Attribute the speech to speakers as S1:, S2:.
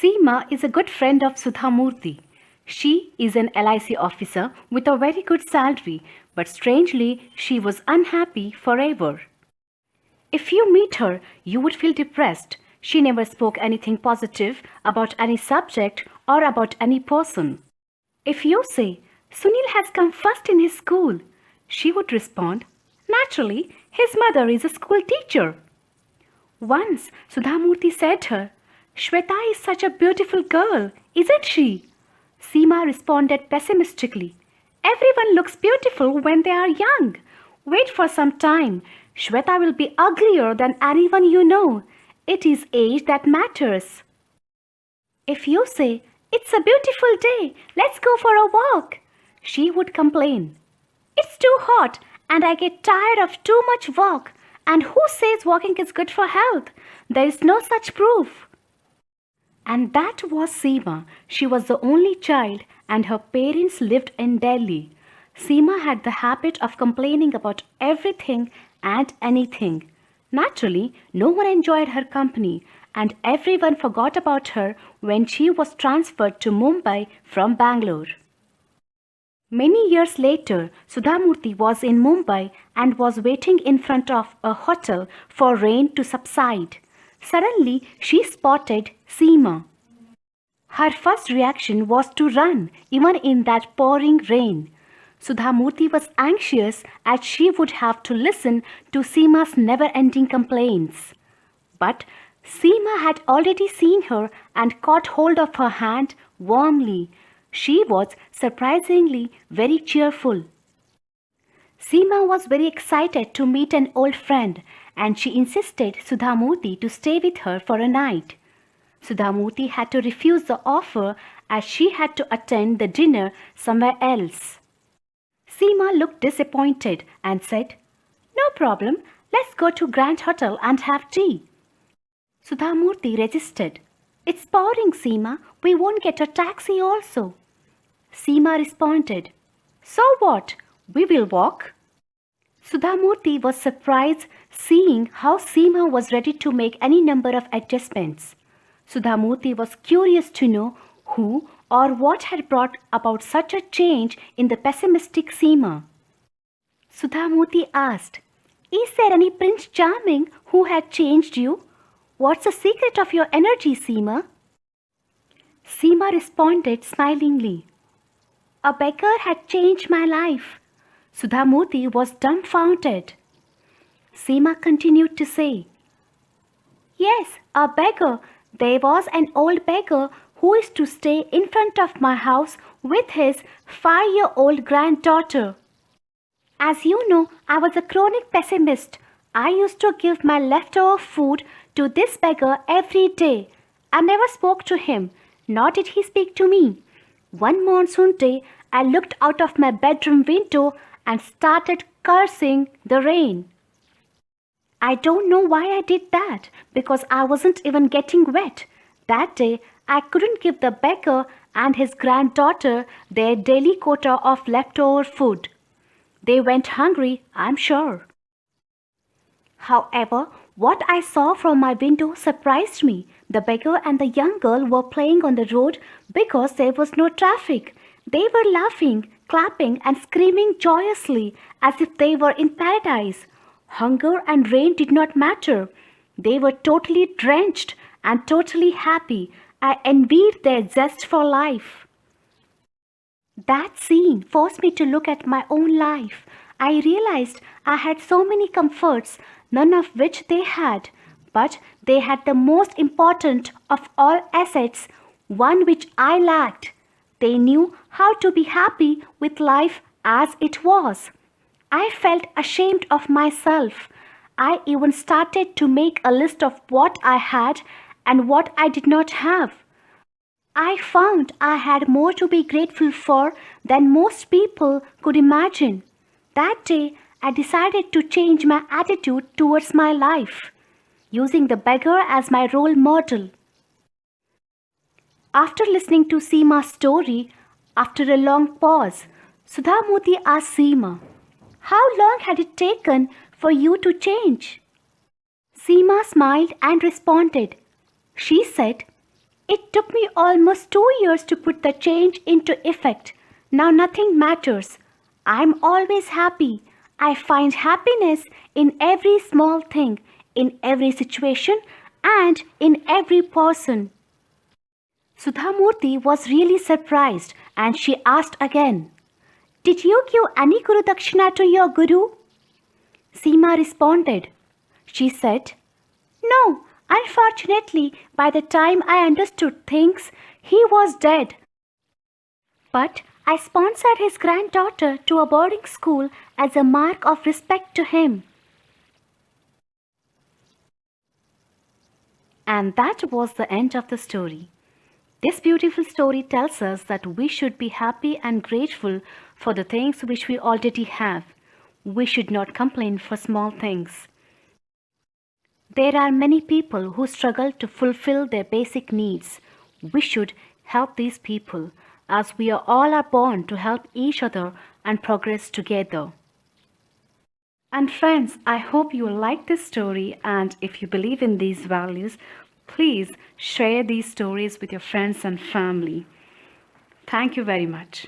S1: Seema is a good friend of Sudha Murty. She is an LIC officer with a very good salary, but strangely, she was unhappy forever. If you meet her, you would feel depressed. She never spoke anything positive about any subject or about any person. If you say, Sunil has come first in his school, she would respond, naturally, his mother is a school teacher. Once Sudhamurti said her, Shweta is such a beautiful girl, isn't she? Seema responded pessimistically, everyone looks beautiful when they are young. Wait for some time. Shweta will be uglier than anyone you know. It is age that matters. If you say, it's a beautiful day, let's go for a walk, she would complain. It's too hot and I get tired of too much walk. And who says walking is good for health? There is no such proof. And that was Seema. She was the only child and her parents lived in Delhi. Seema had the habit of complaining about everything and anything. Naturally, no one enjoyed her company and everyone forgot about her when she was transferred to Mumbai from Bangalore. Many years later, Sudhamurti was in Mumbai and was waiting in front of a hotel for rain to subside. Suddenly, she spotted Seema. Her first reaction was to run, even in that pouring rain. Sudhamurti was anxious as she would have to listen to Seema's never-ending complaints. But Seema had already seen her and caught hold of her hand warmly. She was surprisingly very cheerful. Seema was very excited to meet an old friend and she insisted Sudhamurti to stay with her for a night. Sudhamurti had to refuse the offer as she had to attend the dinner somewhere else. Seema looked disappointed and said, No problem, let's go to Grand Hotel and have tea. Sudhamurti resisted. It's pouring, Seema. We won't get a taxi also. Seema responded, So what? We will walk. Sudhamurti was surprised seeing how Seema was ready to make any number of adjustments. Sudhamurti was curious to know who or what had brought about such a change in the pessimistic Seema. Sudhamurti asked, Is there any Prince Charming who had changed you? What's the secret of your energy, Seema? Seema responded smilingly, A beggar had changed my life. Sudhamurti was dumbfounded. Seema continued to say, Yes, a beggar. There was an old beggar who is to stay in front of my house with his 5-year-old granddaughter. As you know, I was a chronic pessimist. I used to give my leftover food to this beggar every day. I never spoke to him, nor did he speak to me. One monsoon day, I looked out of my bedroom window and started cursing the rain. I don't know why I did that, because I wasn't even getting wet. That day, I couldn't give the beggar and his granddaughter their daily quota of leftover food. They went hungry, I'm sure. However, what I saw from my window surprised me. The beggar and the young girl were playing on the road because there was no traffic. They were laughing, clapping and screaming joyously as if they were in paradise. Hunger and rain did not matter. They were totally drenched and totally happy. I envied their zest for life. That scene forced me to look at my own life. I realized I had so many comforts, none of which they had, but they had the most important of all assets, one which I lacked. They knew how to be happy with life as it was. I felt ashamed of myself. I even started to make a list of what I had and what I did not have. I found I had more to be grateful for than most people could imagine. That day, I decided to change my attitude towards my life, using the beggar as my role model. After listening to Seema's story, after a long pause, Sudhamurti asked Seema, How long had it taken for you to change? Seema smiled and responded. She said, It took me almost 2 years to put the change into effect. Now nothing matters. I'm always happy. I find happiness in every small thing, in every situation, and in every person. Sudhamurti was really surprised and she asked again, Did you give any Guru Dakshina to your Guru? Seema responded. She said, No, unfortunately, by the time I understood things, he was dead. But I sponsored his granddaughter to a boarding school as a mark of respect to him. And that was the end of the story. This beautiful story tells us that we should be happy and grateful for the things which we already have. We should not complain for small things. There are many people who struggle to fulfill their basic needs. We should help these people as we all are born to help each other and progress together. And friends, I hope you like this story, and if you believe in these values, please share these stories with your friends and family. Thank you very much.